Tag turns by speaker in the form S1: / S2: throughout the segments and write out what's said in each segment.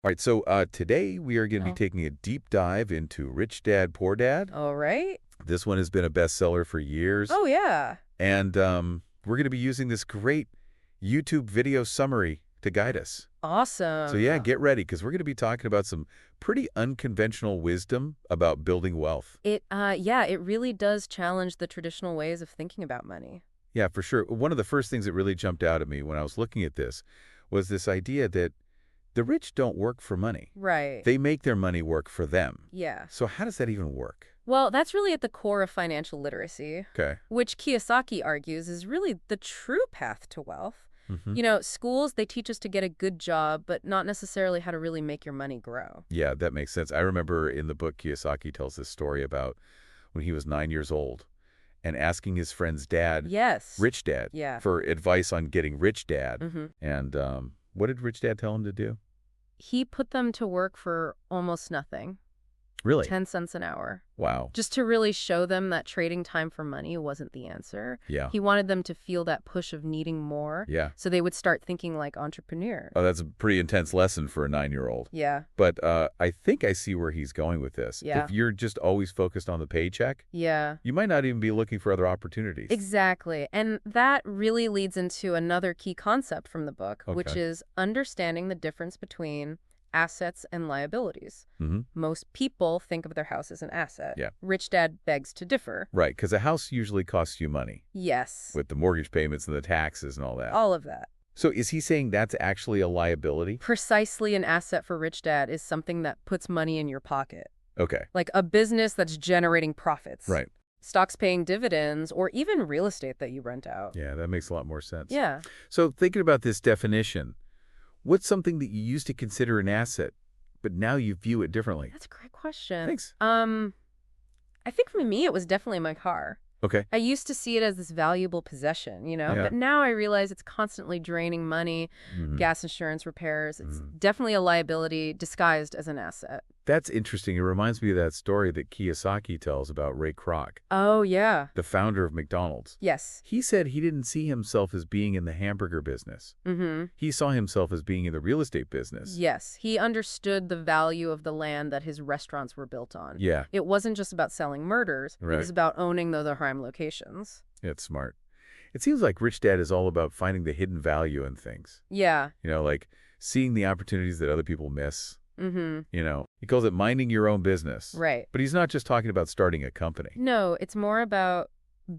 S1: All right, so today we are going to be
S2: Oh.
S1: taking a deep dive into Rich Dad, Poor Dad.
S2: All right.
S1: This one has been a bestseller for years,
S2: Oh, yeah.
S1: and we're going to be using this great YouTube video summary to guide us. So yeah,
S2: Awesome.
S1: get ready, because we're going to be talking about some pretty unconventional wisdom about building wealth.
S2: Yeah, it really does challenge the traditional ways of thinking about money.
S1: Yeah, for sure. One of the first things that really jumped out at me when I was looking at this was this idea that the rich don't work for money.
S2: Right.
S1: They make their money work for them.
S2: Yeah.
S1: So how does that even work?
S2: Well, that's really at the core of financial literacy,
S1: Okay.
S2: which Kiyosaki argues is really the true path to wealth.
S1: Mm-hmm.
S2: Schools, they teach us to get a good job, but not necessarily how to really make your money grow.
S1: Yeah, that makes sense. I remember in the book, Kiyosaki tells this story about when he was 9 years old and asking his friend's dad,
S2: Yes.
S1: Rich Dad,
S2: Yeah.
S1: for advice on getting Rich Dad.
S2: Mm-hmm.
S1: And what did Rich Dad tell him to do?
S2: He put them to work for almost nothing,
S1: Really?
S2: 10 cents an hour.
S1: Wow.
S2: Just to really show them that trading time for money wasn't the answer.
S1: Yeah.
S2: He wanted them to feel that push of needing more,
S1: Yeah.
S2: so they would start thinking like entrepreneurs.
S1: Oh, that's a pretty intense lesson for a 9-year-old.
S2: Yeah,
S1: But I think I see where he's going with this.
S2: Yeah.
S1: If you're just always focused on the paycheck,
S2: yeah,
S1: you might not even be looking for other opportunities.
S2: exactly. And that really leads into another key concept from the book, which
S1: Okay.
S2: is understanding the difference between assets and liabilities.
S1: Mm-hmm.
S2: Most people think of their house as an asset.
S1: Yeah.
S2: Rich Dad begs to differ.
S1: Right, because a house usually costs you money
S2: Yes,
S1: with the mortgage payments and the taxes and all that.
S2: all of that.
S1: So is he saying that's actually a liability?
S2: Precisely, an asset for Rich Dad is something that puts money in your pocket.
S1: Okay.
S2: Like a business that's generating profits.
S1: Right.
S2: Stocks paying dividends, or even real estate that you rent out.
S1: Yeah, that makes a lot more sense.
S2: Yeah.
S1: So thinking about this definition, what's something that you used to consider an asset, but now you view it differently?
S2: That's a great question.
S1: Thanks.
S2: I think for me, it was definitely my car.
S1: Okay.
S2: I used to see it as this valuable possession,
S1: Yeah.
S2: but now I realize it's constantly draining money,
S1: Mhm.
S2: gas insurance, repairs. It's
S1: Mhm.
S2: definitely a liability disguised as an asset.
S1: That's interesting. It reminds me of that story that Kiyosaki tells about Ray Kroc,
S2: Oh, yeah.
S1: the founder of McDonald's.
S2: Yes.
S1: He said he didn't see himself as being in the hamburger business.
S2: Mm-hmm.
S1: He saw himself as being in the real estate business.
S2: Yes. He understood the value of the land that his restaurants were built on.
S1: Yeah,
S2: It wasn't just about selling murders. It
S1: Right.
S2: was about owning the prime locations.
S1: it's smart. It seems like Rich Dad is all about finding the hidden value in things.
S2: Yeah.
S1: Like seeing the opportunities that other people miss.
S2: Mm-hmm.
S1: He calls it minding your own business.
S2: Right.
S1: But he's not just talking about starting a company.
S2: No, it's more about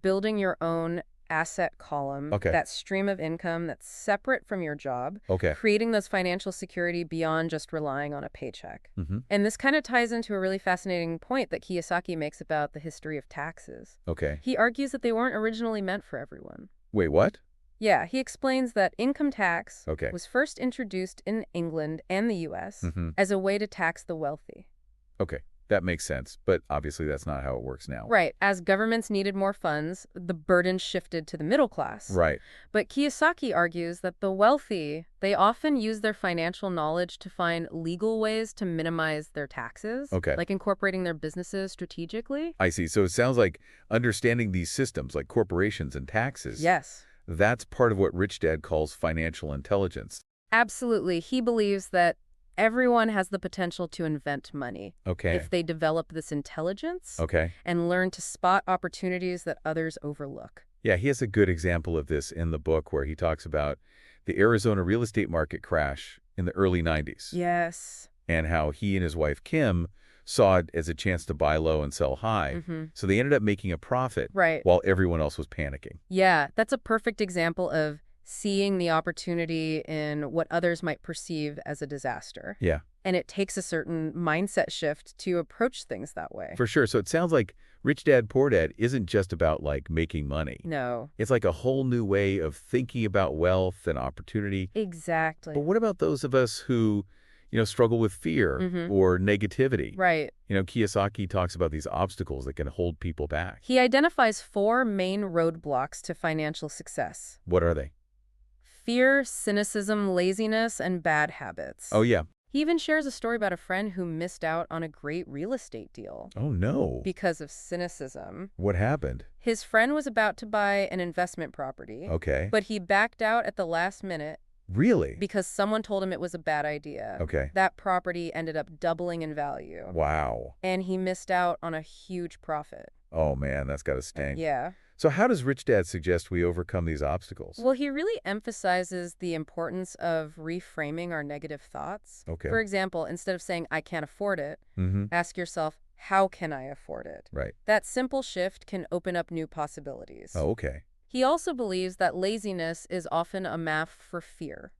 S2: building your own asset column,
S1: Okay.
S2: that stream of income that's separate from your job,
S1: Okay.
S2: creating those financial security beyond just relying on a paycheck.
S1: Mm-hmm.
S2: And this kind of ties into a really fascinating point that Kiyosaki makes about the history of taxes.
S1: Okay.
S2: He argues that they weren't originally meant for everyone.
S1: Wait, what?
S2: Yeah, he explains that income tax
S1: Okay.
S2: was first introduced in England and the U.S.
S1: Mm-hmm.
S2: as a way to tax the wealthy.
S1: Okay. That makes sense. But obviously that's not how it works now.
S2: Right. As governments needed more funds, the burden shifted to the middle class.
S1: Right.
S2: But Kiyosaki argues that the wealthy, they often use their financial knowledge to find legal ways to minimize their taxes.
S1: Okay.
S2: Like incorporating their businesses strategically.
S1: I see. So it sounds like understanding these systems like corporations and taxes.
S2: Yes.
S1: That's part of what Rich Dad calls financial intelligence.
S2: Absolutely. He believes that everyone has the potential to invent money
S1: Okay.
S2: if they develop this intelligence
S1: Okay.
S2: and learn to spot opportunities that others overlook.
S1: Yeah, he has a good example of this in the book where he talks about the Arizona real estate market crash in the early 90s.
S2: Yes.
S1: And how he and his wife, Kim, saw it as a chance to buy low and sell high.
S2: Mm-hmm.
S1: So they ended up making a profit
S2: Right.
S1: while everyone else was panicking.
S2: Yeah, that's a perfect example of seeing the opportunity in what others might perceive as a disaster.
S1: Yeah,
S2: And it takes a certain mindset shift to approach things that way.
S1: for sure. So it sounds like Rich Dad, Poor Dad isn't just about like making money.
S2: No,
S1: It's like a whole new way of thinking about wealth and opportunity.
S2: exactly.
S1: But what about those of us who, struggle with fear
S2: Mhm.
S1: or negativity?
S2: Right.
S1: Kiyosaki talks about these obstacles that can hold people back.
S2: He identifies 4 main roadblocks to financial success:
S1: What are they?
S2: fear, cynicism, laziness, and bad habits.
S1: Oh, yeah.
S2: He even shares a story about a friend who missed out on a great real estate deal
S1: Oh, no.
S2: because of cynicism.
S1: What happened?
S2: His friend was about to buy an investment property,
S1: Okay.
S2: but he backed out at the last minute
S1: Really?
S2: because someone told him it was a bad idea.
S1: Okay.
S2: That property ended up doubling in value,
S1: Wow.
S2: and he missed out on a huge profit.
S1: Oh, man, that's got to stink.
S2: Yeah.
S1: So how does Rich Dad suggest we overcome these obstacles?
S2: Well, he really emphasizes the importance of reframing our negative thoughts.
S1: Okay.
S2: For example, instead of saying, I can't afford it,
S1: Mm-hmm.
S2: ask yourself, how can I afford it?
S1: Right.
S2: That simple shift can open up new possibilities.
S1: Oh, okay.
S2: He also believes that laziness is often a mask for fear.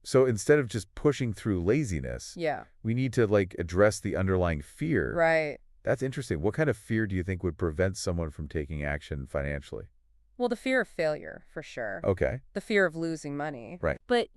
S1: So instead of just pushing through laziness,
S2: Yeah.
S1: we need to, like, address the underlying fear.
S2: Right.
S1: That's interesting. What kind of fear do you think would prevent someone from taking action financially?
S2: Well, the fear of failure, for sure.
S1: Okay.
S2: The fear of losing money.
S1: Right.
S2: But,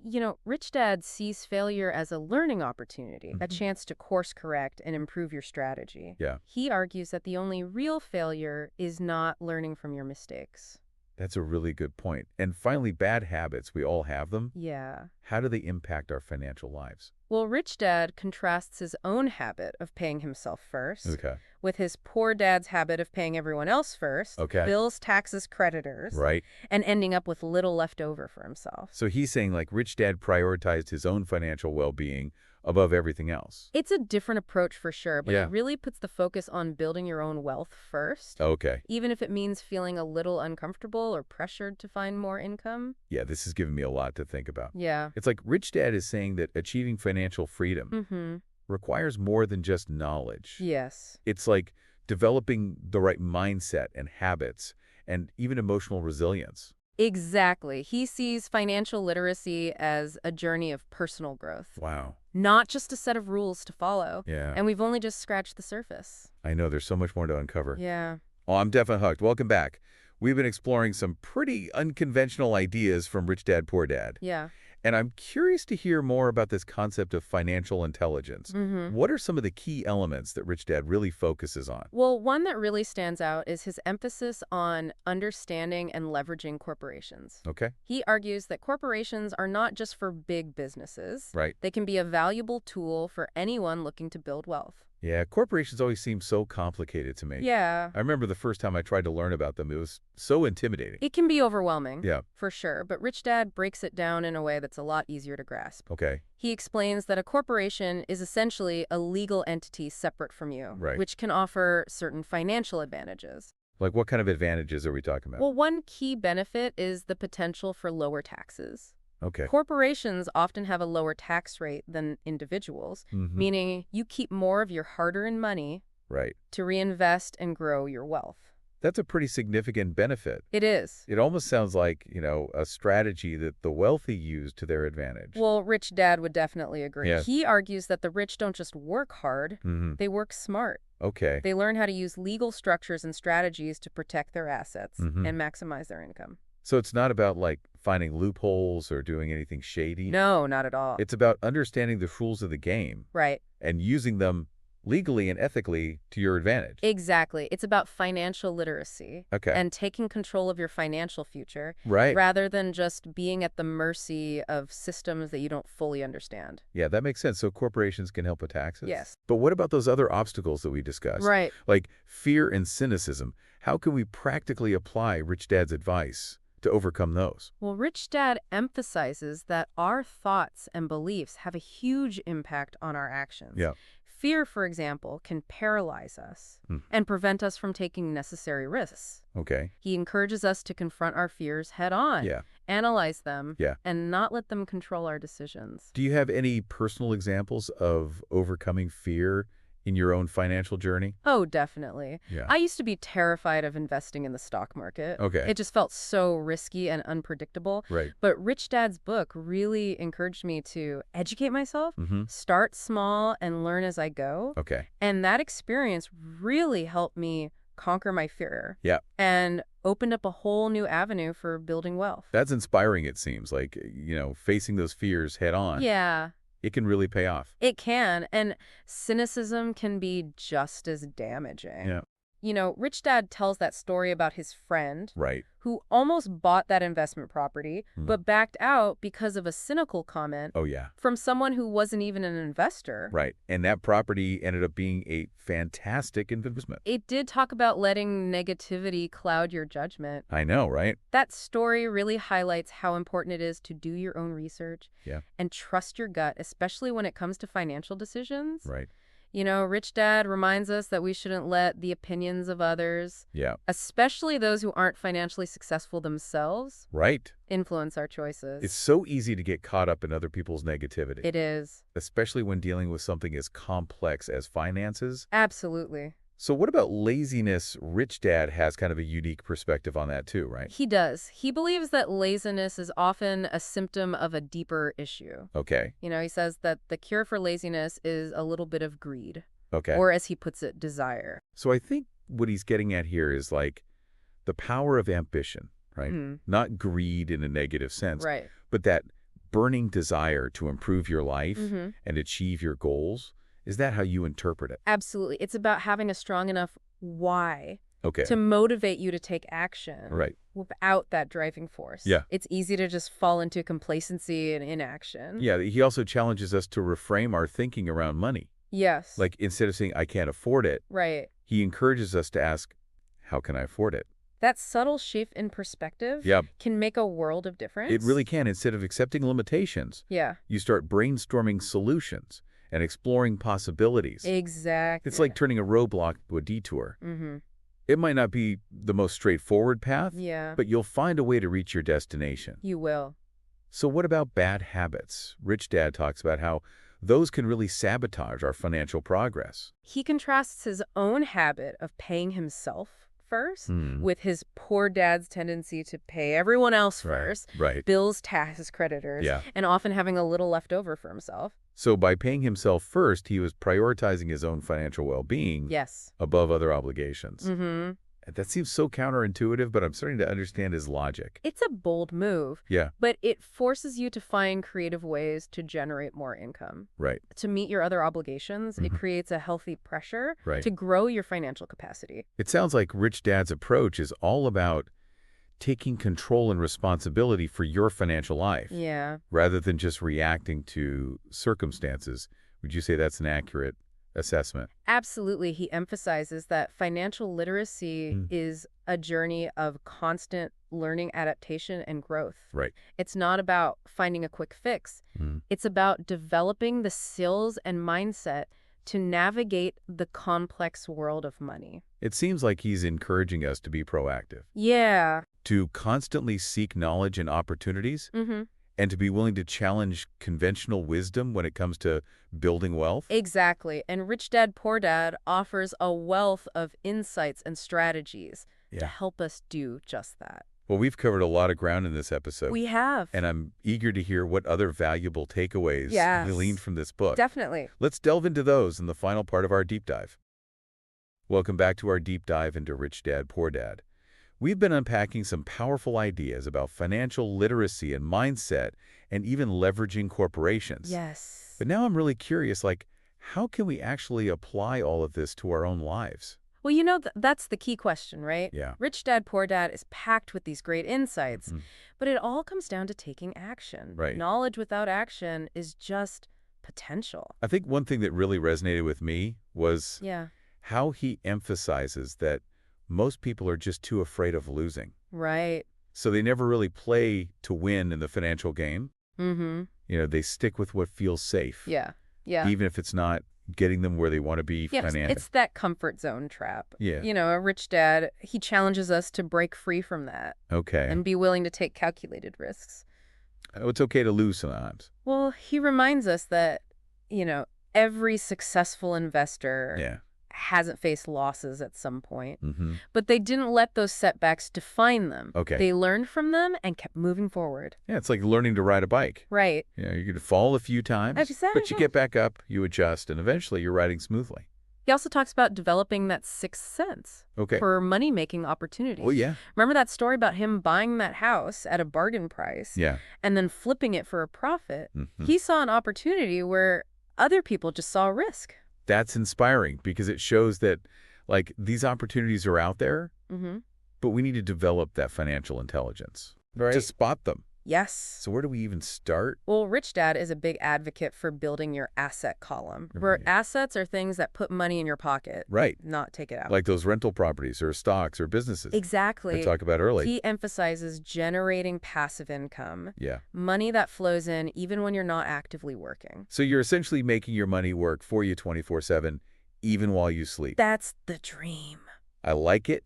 S2: Rich Dad sees failure as a learning opportunity, a
S1: Mhm.
S2: chance to course correct and improve your strategy.
S1: Yeah.
S2: He argues that the only real failure is not learning from your mistakes.
S1: That's a really good point. And finally, bad habits. We all have them.
S2: Yeah.
S1: How do they impact our financial lives?
S2: Well, Rich Dad contrasts his own habit of paying himself first
S1: Okay.
S2: with his poor dad's habit of paying everyone else first,
S1: Okay.
S2: bills, taxes, creditors,
S1: Right.
S2: and ending up with little left over for himself.
S1: So he's saying, like, Rich Dad prioritized his own financial well-being above everything else.
S2: It's a different approach for sure, but
S1: Yeah.
S2: it really puts the focus on building your own wealth first,
S1: Okay.
S2: even if it means feeling a little uncomfortable or pressured to find more income.
S1: Yeah, this has given me a lot to think about.
S2: Yeah.
S1: It's like Rich Dad is saying that achieving financial freedom
S2: Mm-hmm.
S1: requires more than just knowledge.
S2: Yes.
S1: It's like developing the right mindset and habits and even emotional resilience.
S2: Exactly. He sees financial literacy as a journey of personal growth,
S1: Wow.
S2: not just a set of rules to follow.
S1: Yeah.
S2: And we've only just scratched the surface.
S1: I know there's so much more to uncover.
S2: Yeah.
S1: Oh, I'm definitely hooked. Welcome back. We've been exploring some pretty unconventional ideas from Rich Dad, Poor Dad.
S2: Yeah.
S1: And I'm curious to hear more about this concept of financial intelligence.
S2: Mm-hmm.
S1: What are some of the key elements that Rich Dad really focuses on?
S2: Well, one that really stands out is his emphasis on understanding and leveraging corporations.
S1: Okay.
S2: He argues that corporations are not just for big businesses.
S1: Right.
S2: They can be a valuable tool for anyone looking to build wealth.
S1: Yeah, corporations always seem so complicated to me.
S2: Yeah.
S1: I remember the first time I tried to learn about them, it was so intimidating.
S2: It can be overwhelming.
S1: Yeah.
S2: For sure, but Rich Dad breaks it down in a way that's a lot easier to grasp.
S1: Okay.
S2: He explains that a corporation is essentially a legal entity separate from you,
S1: Right.
S2: which can offer certain financial advantages.
S1: Like, what kind of advantages are we talking about?
S2: Well, one key benefit is the potential for lower taxes.
S1: Okay.
S2: Corporations often have a lower tax rate than individuals,
S1: Mm-hmm.
S2: meaning you keep more of your hard-earned money
S1: Right.
S2: to reinvest and grow your wealth.
S1: That's a pretty significant benefit.
S2: It is.
S1: It almost sounds like, a strategy that the wealthy use to their advantage.
S2: Well, Rich Dad would definitely agree.
S1: Yeah.
S2: He argues that the rich don't just work hard,
S1: Mm-hmm.
S2: they work smart.
S1: Okay.
S2: They learn how to use legal structures and strategies to protect their assets
S1: Mhm.
S2: and maximize their income.
S1: So it's not about, like, finding loopholes or doing anything shady.
S2: No, not at all.
S1: It's about understanding the rules of the game
S2: Right.
S1: and using them legally and ethically to your advantage.
S2: Exactly. It's about financial literacy
S1: Okay.
S2: and taking control of your financial future
S1: Right.
S2: rather than just being at the mercy of systems that you don't fully understand.
S1: Yeah, that makes sense. So corporations can help with taxes?
S2: Yes.
S1: But what about those other obstacles that we discussed?
S2: Right.
S1: Like fear and cynicism. How can we practically apply Rich Dad's advice to overcome those?
S2: Well, Rich Dad emphasizes that our thoughts and beliefs have a huge impact on our actions.
S1: Yeah.
S2: Fear, for example, can paralyze us
S1: Hmm.
S2: and prevent us from taking necessary risks.
S1: Okay.
S2: He encourages us to confront our fears head on,
S1: Yeah.
S2: analyze them,
S1: Yeah.
S2: and not let them control our decisions.
S1: Do you have any personal examples of overcoming fear in your own financial journey?
S2: Oh, definitely.
S1: Yeah.
S2: I used to be terrified of investing in the stock market.
S1: Okay.
S2: It just felt so risky and unpredictable.
S1: Right.
S2: But Rich Dad's book really encouraged me to educate myself,
S1: Mm-hmm.
S2: start small, and learn as I go.
S1: Okay.
S2: And that experience really helped me conquer my fear.
S1: Yeah.
S2: And opened up a whole new avenue for building wealth.
S1: That's inspiring, it seems. Like, facing those fears head on.
S2: Yeah.
S1: It can really pay off.
S2: It can, and cynicism can be just as damaging.
S1: Yeah.
S2: Rich Dad tells that story about his friend
S1: Right.
S2: who almost bought that investment property,
S1: Hmm.
S2: but backed out because of a cynical comment
S1: Oh, yeah.
S2: from someone who wasn't even an investor.
S1: Right. And that property ended up being a fantastic investment.
S2: It did talk about letting negativity cloud your judgment.
S1: I know, right?
S2: That story really highlights how important it is to do your own research
S1: Yeah.
S2: and trust your gut, especially when it comes to financial decisions.
S1: Right.
S2: Rich Dad reminds us that we shouldn't let the opinions of others,
S1: Yeah.
S2: especially those who aren't financially successful themselves,
S1: Right.
S2: influence our choices.
S1: It's so easy to get caught up in other people's negativity,
S2: It is.
S1: especially when dealing with something as complex as finances.
S2: Absolutely.
S1: So what about laziness? Rich Dad has kind of a unique perspective on that too, right?
S2: He does. He believes that laziness is often a symptom of a deeper issue.
S1: Okay.
S2: He says that the cure for laziness is a little bit of greed,
S1: Okay.
S2: or as he puts it, desire.
S1: So I think what he's getting at here is like the power of ambition, right?
S2: Mm.
S1: Not greed in a negative sense,
S2: Right.
S1: but that burning desire to improve your life
S2: Mm-hmm.
S1: and achieve your goals. Is that how you interpret it?
S2: Absolutely. It's about having a strong enough why
S1: Okay.
S2: to motivate you to take action
S1: Right.
S2: without that driving force.
S1: Yeah.
S2: It's easy to just fall into complacency and inaction.
S1: Yeah, he also challenges us to reframe our thinking around money.
S2: Yes.
S1: Like instead of saying, I can't afford it,
S2: Right.
S1: he encourages us to ask, how can I afford it?
S2: That subtle shift in perspective
S1: Yeah,
S2: can make a world of difference.
S1: it really can. Instead of accepting limitations,
S2: Yeah.
S1: you start brainstorming solutions and exploring possibilities.
S2: Exactly.
S1: It's like turning a roadblock to a detour.
S2: Mm-hmm.
S1: It might not be the most straightforward path,
S2: Yeah.
S1: but you'll find a way to reach your destination.
S2: You will.
S1: So what about bad habits? Rich Dad talks about how those can really sabotage our financial progress.
S2: He contrasts his own habit of paying himself first
S1: Hmm.
S2: with his poor dad's tendency to pay everyone else first,
S1: Right.
S2: bills, taxes, creditors,
S1: Yeah.
S2: and often having a little left over for himself.
S1: So by paying himself first, he was prioritizing his own financial well-being
S2: Yes.
S1: above other obligations.
S2: Mm-hmm.
S1: That seems so counterintuitive, but I'm starting to understand his logic.
S2: It's a bold move,
S1: Yeah,
S2: but it forces you to find creative ways to generate more income.
S1: right,
S2: To meet your other obligations, it
S1: Mhm.
S2: creates a healthy pressure
S1: right.
S2: to grow your financial capacity.
S1: It sounds like Rich Dad's approach is all about taking control and responsibility for your financial life,
S2: Yeah.
S1: rather than just reacting to circumstances. Would you say that's an accurate assessment?
S2: Absolutely. He emphasizes that financial literacy
S1: Mm.
S2: is a journey of constant learning, adaptation, and growth.
S1: Right.
S2: It's not about finding a quick fix.
S1: Mm.
S2: It's about developing the skills and mindset to navigate the complex world of money.
S1: It seems like he's encouraging us to be proactive,
S2: Yeah.
S1: to constantly seek knowledge and opportunities,
S2: Mm-hmm.
S1: and to be willing to challenge conventional wisdom when it comes to building wealth.
S2: Exactly. And Rich Dad, Poor Dad offers a wealth of insights and strategies to
S1: Yeah.
S2: help us do just that.
S1: Well, we've covered a lot of ground in this episode.
S2: We have.
S1: And I'm eager to hear what other valuable takeaways
S2: Yes.
S1: we gleaned from this book.
S2: Definitely.
S1: Let's delve into those in the final part of our deep dive. Welcome back to our deep dive into Rich Dad, Poor Dad. We've been unpacking some powerful ideas about financial literacy and mindset and even leveraging corporations.
S2: Yes.
S1: But now I'm really curious, how can we actually apply all of this to our own lives?
S2: Well, that's the key question, right?
S1: Yeah.
S2: Rich Dad, Poor Dad is packed with these great insights,
S1: Mhm.
S2: but it all comes down to taking action.
S1: Right.
S2: Knowledge without action is just potential.
S1: I think one thing that really resonated with me was
S2: Yeah.
S1: how he emphasizes that most people are just too afraid of losing.
S2: Right.
S1: So they never really play to win in the financial game.
S2: Mm-hmm.
S1: They stick with what feels safe.
S2: Yeah. Yeah.
S1: Even if it's not getting them where they want to be
S2: Yes,
S1: financially.
S2: it's that comfort zone trap.
S1: Yeah.
S2: A Rich Dad, he challenges us to break free from that
S1: Okay.
S2: and be willing to take calculated risks.
S1: It's okay to lose sometimes.
S2: Well, he reminds us that, every successful investor
S1: Yeah.
S2: hasn't faced losses at some point,
S1: Mm-hmm.
S2: but they didn't let those setbacks define them.
S1: Okay.
S2: They learned from them and kept moving forward.
S1: Yeah, it's like learning to ride a bike.
S2: Right.
S1: You're going to fall a few times,
S2: Exactly.
S1: but you get back up, you adjust, and eventually you're riding smoothly.
S2: He also talks about developing that sixth sense
S1: Okay.
S2: for money-making opportunities.
S1: Oh, yeah.
S2: Remember that story about him buying that house at a bargain price
S1: Yeah.
S2: and then flipping it for a profit?
S1: Mhm.
S2: He saw an opportunity where other people just saw a risk.
S1: That's inspiring because it shows that Like, these opportunities are out there,
S2: Mm-hmm.
S1: but we need to develop that financial intelligence
S2: Right.
S1: to spot them.
S2: Yes.
S1: So where do we even start?
S2: Well, Rich Dad is a big advocate for building your asset column, where
S1: Right.
S2: assets are things that put money in your pocket,
S1: Right.
S2: not take it out.
S1: Like those rental properties or stocks or businesses I
S2: Exactly.
S1: talked about earlier.
S2: He emphasizes generating passive income,
S1: Yeah.
S2: money that flows in even when you're not actively working.
S1: So you're essentially making your money work for you 24/7, even while you sleep.
S2: That's the dream.
S1: I like it,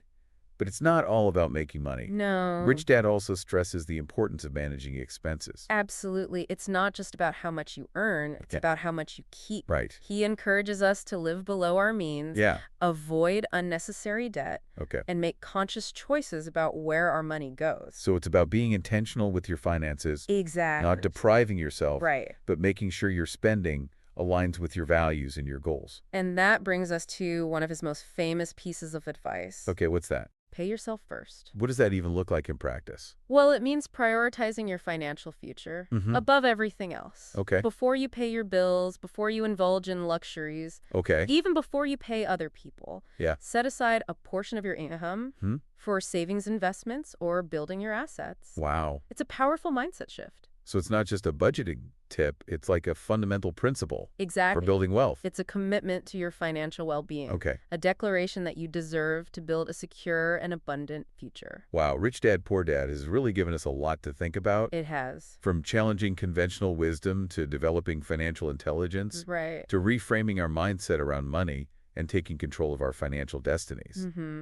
S1: but it's not all about making money.
S2: No.
S1: Rich Dad also stresses the importance of managing expenses.
S2: Absolutely. It's not just about how much you earn, it's
S1: Okay.
S2: about how much you keep.
S1: Right.
S2: He encourages us to live below our means,
S1: Yeah.
S2: avoid unnecessary debt,
S1: Okay.
S2: and make conscious choices about where our money goes.
S1: So it's about being intentional with your finances,
S2: Exactly.
S1: not depriving yourself,
S2: Right.
S1: but making sure your spending aligns with your values and your goals.
S2: And that brings us to one of his most famous pieces of advice.
S1: Okay, what's that?
S2: Pay yourself first.
S1: What does that even look like in practice?
S2: Well, it means prioritizing your financial future
S1: Mhm.
S2: above everything else.
S1: Okay.
S2: Before you pay your bills, before you indulge in luxuries,
S1: Okay.
S2: even before you pay other people,
S1: Yeah.
S2: set aside a portion of your income
S1: Hmm?
S2: for savings, investments, or building your assets.
S1: Wow.
S2: It's a powerful mindset shift.
S1: So it's not just a budgeting tip, it's like a fundamental principle for
S2: Exactly.
S1: building wealth.
S2: It's a commitment to your financial well-being.
S1: Okay.
S2: A declaration that you deserve to build a secure and abundant future.
S1: Wow, Rich Dad, Poor Dad has really given us a lot to think about.
S2: It has.
S1: From challenging conventional wisdom to developing financial intelligence
S2: Right.
S1: to reframing our mindset around money and taking control of our financial destinies.
S2: Mm-hmm.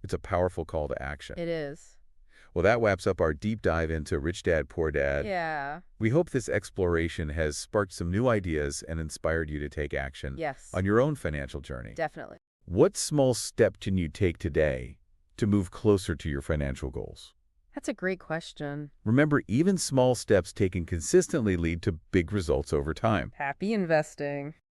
S1: It's a powerful call to action.
S2: It is.
S1: Well, that wraps up our deep dive into Rich Dad, Poor Dad.
S2: Yeah.
S1: We hope this exploration has sparked some new ideas and inspired you to take action
S2: Yes.
S1: on your own financial journey.
S2: Definitely.
S1: What small step can you take today to move closer to your financial goals?
S2: That's a great question.
S1: Remember, even small steps taken consistently lead to big results over time.
S2: Happy investing.